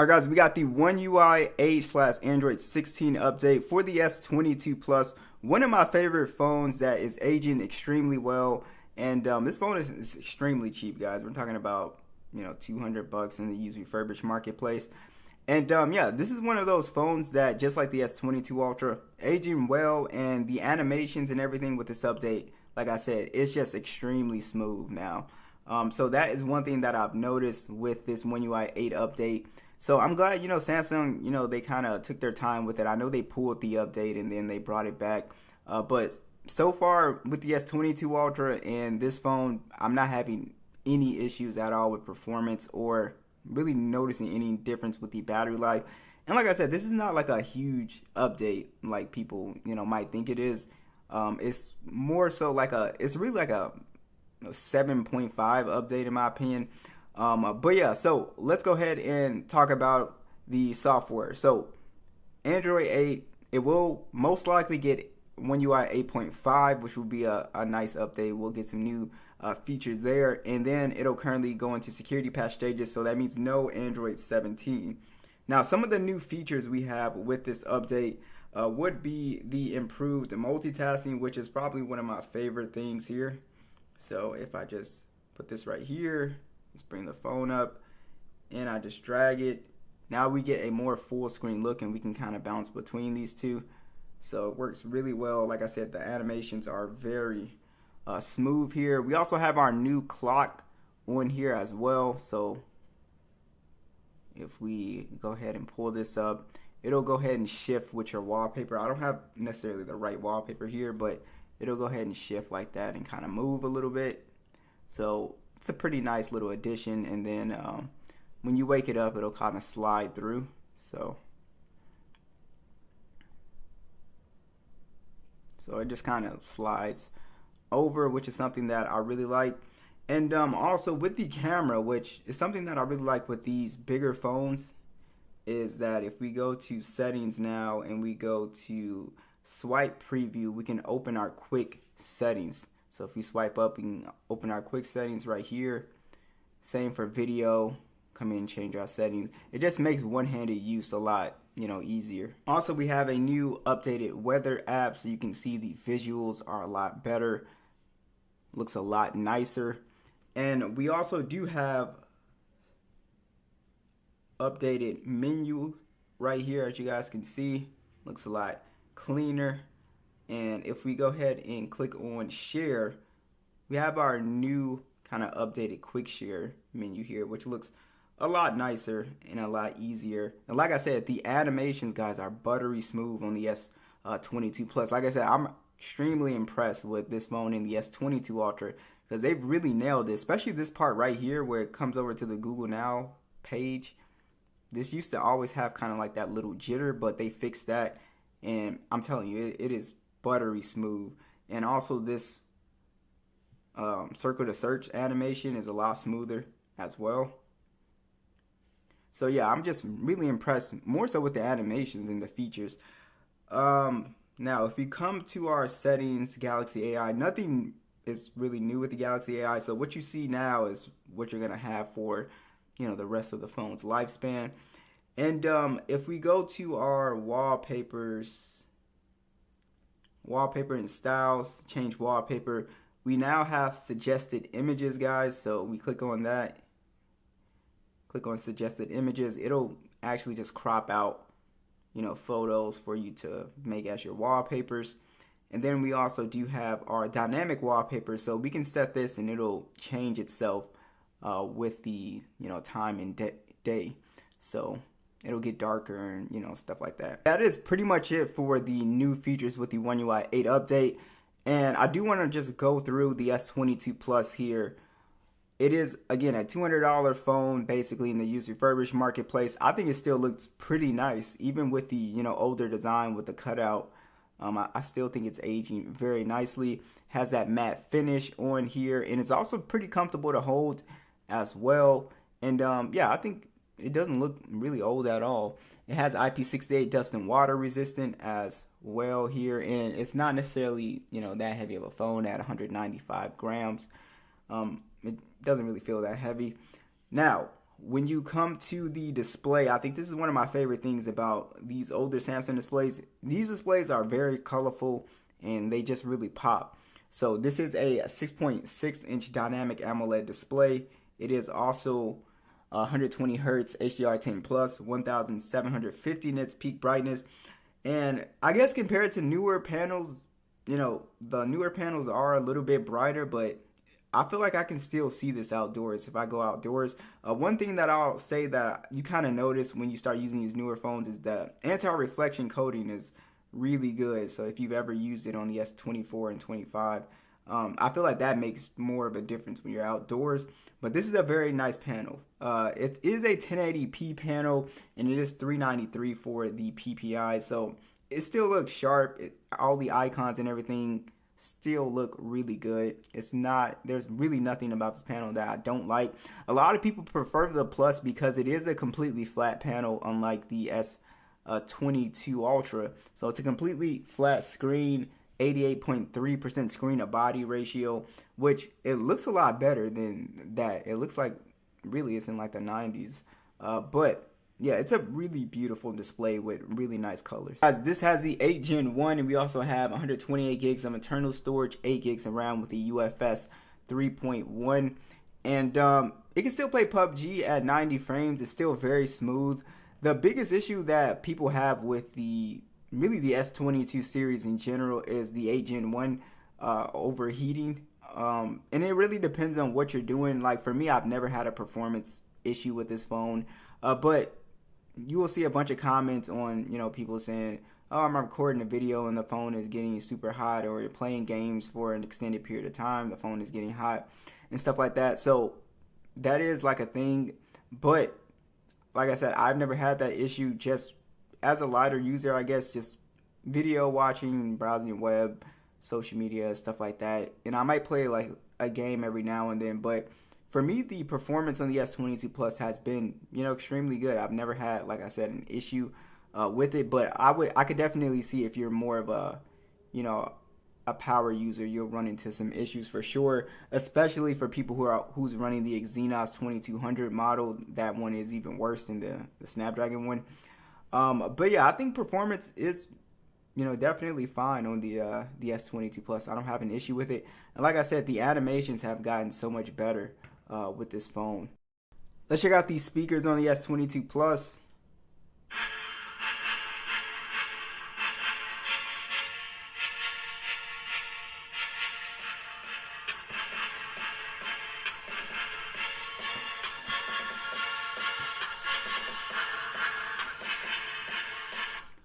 Alright guys, we got the One UI 8/Android 16 update for the S22 Plus. One of my favorite phones that is aging extremely well. And this phone is extremely cheap, guys. We're talking about, $200 in the used refurbished marketplace. And yeah, this is one of those phones that, just like the S22 Ultra, aging well, and the animations and everything with this update, like I said, it's just extremely smooth now. So that is one thing that I've noticed with this One UI 8 update. So I'm glad, Samsung, they kind of took their time with it. I know they pulled the update and then they brought it back. But so far with the S22 Ultra and this phone, I'm not having any issues at all with performance or really noticing any difference with the battery life. And like I said, this is not like a huge update like people, might think it is. It's more so like it's really like a 7.5 update in my opinion. But yeah, so let's go ahead and talk about the software. So Android 8, it will most likely get One UI 8.5, which will be a nice update. We'll get some new features there, and then it'll currently go into security patch stages, so that means no Android 17. Now, some of the new features we have with this update would be the improved multitasking, which is probably one of my favorite things here. So if I just put this right here, let's bring the phone up, and I just drag it. Now we get a more full screen look, and we can kind of bounce between these two. So it works really well. Like I said, the animations are very smooth here. We also have our new clock on here as well. So if we go ahead and pull this up, it'll go ahead and shift with your wallpaper. I don't have necessarily the right wallpaper here, but it'll go ahead and shift like that and kind of move a little bit. So it's a pretty nice little addition. And then when you wake it up, it'll kind of slide through. So it just kind of slides over, which is something that I really like. And also with the camera, which is something that I really like with these bigger phones, is that if we go to settings now and we go to swipe preview, we can open our quick settings. So if we swipe up, we can open our quick settings right here. Same for video. Come in and change our settings. It just makes one-handed use a lot easier. Also, we have a new updated weather app, so you can see the visuals are a lot better, looks a lot nicer. And we also do have updated menu right here, as you guys can see, looks a lot cleaner. And if we go ahead and click on share, we have our new kind of updated quick share menu here, which looks a lot nicer and a lot easier. And like I said, the animations, guys, are buttery smooth on the S22 Plus. Like I said, I'm extremely impressed with this phone and the S22 Ultra, because they've really nailed it, especially this part right here where it comes over to the Google Now page. This used to always have kind of like that little jitter, but they fixed that, and I'm telling you, it is buttery smooth. And also this circle to search animation is a lot smoother as well. So yeah, I'm just really impressed, more so with the animations and the features. Now, if we come to our settings, Galaxy AI, nothing is really new with the Galaxy AI. So what you see now is what you're gonna have for, the rest of the phone's lifespan. And if we go to our wallpapers, wallpaper and styles, change wallpaper, we now have suggested images, guys. So we click on that. Click on suggested images. It'll actually just crop out, photos for you to make as your wallpapers. And then we also do have our dynamic wallpaper. So we can set this and it'll change itself with the, time and day. So it'll get darker and, stuff like that. That is pretty much it for the new features with the One UI 8 update. And I do want to just go through the S22 Plus here. It is, again, a $200 phone, basically, in the used refurbished marketplace. I think it still looks pretty nice, even with the, older design with the cutout. I still think it's aging very nicely. Has that matte finish on here, and it's also pretty comfortable to hold as well. And yeah, I think it doesn't look really old at all. It has IP68 dust and water resistant as well here, and it's not necessarily, that heavy of a phone at 195 grams. It doesn't really feel that heavy. Now, when you come to the display, I think this is one of my favorite things about these older Samsung displays. These displays are very colorful and they just really pop. So this is a 6.6-inch dynamic AMOLED display. It is also 120 hertz HDR10 plus, 1750 nits peak brightness. And I guess compared to newer panels, the newer panels are a little bit brighter, but I feel like I can still see this outdoors if I go outdoors. One thing that I'll say that you kind of notice when you start using these newer phones is that anti-reflection coating is really good. So if you've ever used it on the S24 and 25, I feel like that makes more of a difference when you're outdoors. But this is a very nice panel. It is a 1080p panel, and it is $393 for the PPI. So it still looks sharp. All the icons and everything still look really good. There's really nothing about this panel that I don't like. A lot of people prefer the Plus because it is a completely flat panel, unlike the S22 Ultra. So it's a completely flat screen, 88.3% screen to body ratio, which it looks a lot better than that. It looks like really it's in like the 90s. But yeah, it's a really beautiful display with really nice colors. Guys, this has the 8 Gen 1, and we also have 128 gigs of internal storage, 8 gigs of RAM with the UFS 3.1. And it can still play PUBG at 90 frames. It's still very smooth. The biggest issue that people have with the S22 series in general is the 8 Gen 1 overheating. And it really depends on what you're doing. Like for me, I've never had a performance issue with this phone. But you will see a bunch of comments on, people saying, oh, I'm recording a video and the phone is getting super hot, or you're playing games for an extended period of time, the phone is getting hot and stuff like that. So that is like a thing. But like I said, I've never had that issue. Just as a lighter user, I guess, just video watching, browsing the web, social media, stuff like that. And I might play like a game every now and then, but for me, the performance on the S22 Plus has been, extremely good. I've never had, like I said, an issue with it, but I could definitely see if you're more of a, a power user, you'll run into some issues for sure, especially for people who's running the Exynos 2200 model. That one is even worse than the Snapdragon one. But yeah, I think performance is, definitely fine on the S22 Plus. I don't have an issue with it. And like I said, the animations have gotten so much better with this phone. Let's check out these speakers on the S22 Plus.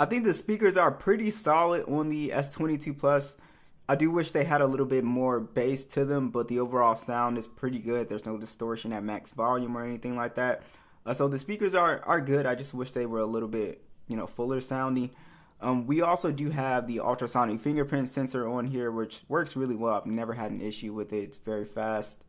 I think the speakers are pretty solid on the S22 Plus. I do wish they had a little bit more bass to them, but the overall sound is pretty good. There's no distortion at max volume or anything like that. So the speakers are good. I just wish they were a little bit, fuller sounding. We also do have the ultrasonic fingerprint sensor on here, which works really well. I've never had an issue with it. It's very fast.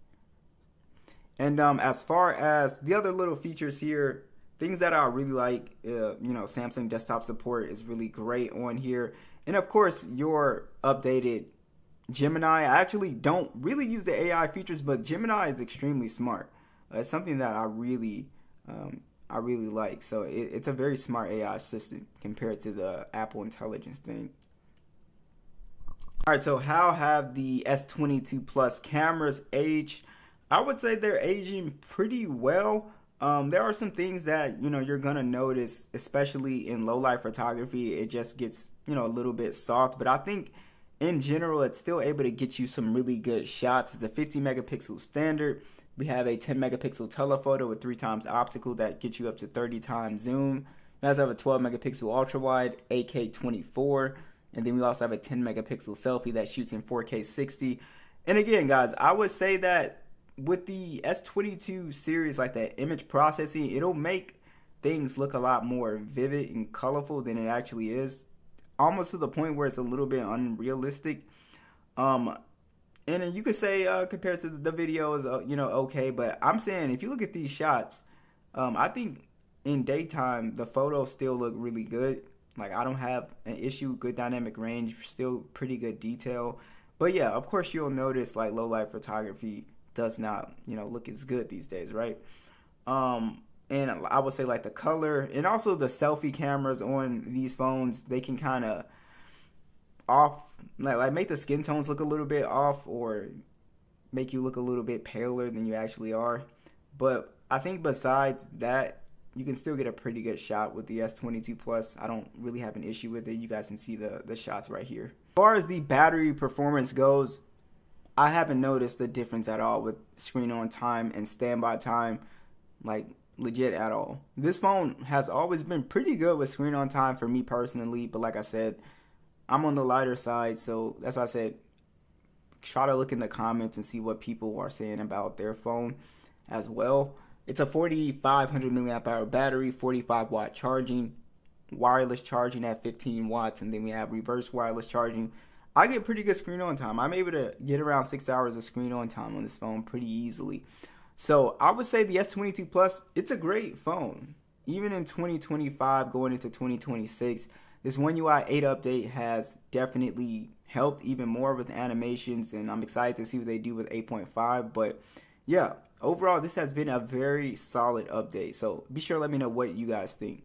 And as far as the other little features here, things that I really like, Samsung desktop support is really great on here. And of course, your updated Gemini. I actually don't really use the AI features, but Gemini is extremely smart. It's something that I really like. So it's a very smart AI assistant compared to the Apple Intelligence thing. All right, so how have the S22 Plus cameras aged? I would say they're aging pretty well. There are some things that, you're going to notice, especially in low light photography. It just gets, a little bit soft. But I think in general, it's still able to get you some really good shots. It's a 50 megapixel standard. We have a 10 megapixel telephoto with 3x optical that gets you up to 30 times zoom. We also have a 12 megapixel ultra wide, 8K 24. And then we also have a 10 megapixel selfie that shoots in 4K 60. And again, guys, I would say that with the S22 series, like that image processing, it'll make things look a lot more vivid and colorful than it actually is, almost to the point where it's a little bit unrealistic. And then you could say compared to the videos, okay, but I'm saying if you look at these shots, I think in daytime the photos still look really good. Like I don't have an issue, good dynamic range, still pretty good detail. But yeah, of course you'll notice like low light photography does not, look as good these days, right? And I would say like the color and also the selfie cameras on these phones, they can kind of off, like make the skin tones look a little bit off, or make you look a little bit paler than you actually are. But I think besides that, you can still get a pretty good shot with the S22 Plus. I don't really have an issue with it. You guys can see the shots right here. As far as the battery performance goes, I haven't noticed a difference at all with screen on time and standby time, like legit at all. This phone has always been pretty good with screen on time for me personally, but like I said, I'm on the lighter side, so that's why I said try to look in the comments and see what people are saying about their phone as well. It's a 4,500 milliamp hour battery, 45 watt charging, wireless charging at 15 watts, and then we have reverse wireless charging. I get pretty good screen on time. I'm able to get around 6 hours of screen on time on this phone pretty easily. So I would say the S22 Plus, it's a great phone. Even in 2025 going into 2026, this One UI 8 update has definitely helped even more with animations, and I'm excited to see what they do with 8.5. But yeah, overall, this has been a very solid update. So be sure to let me know what you guys think.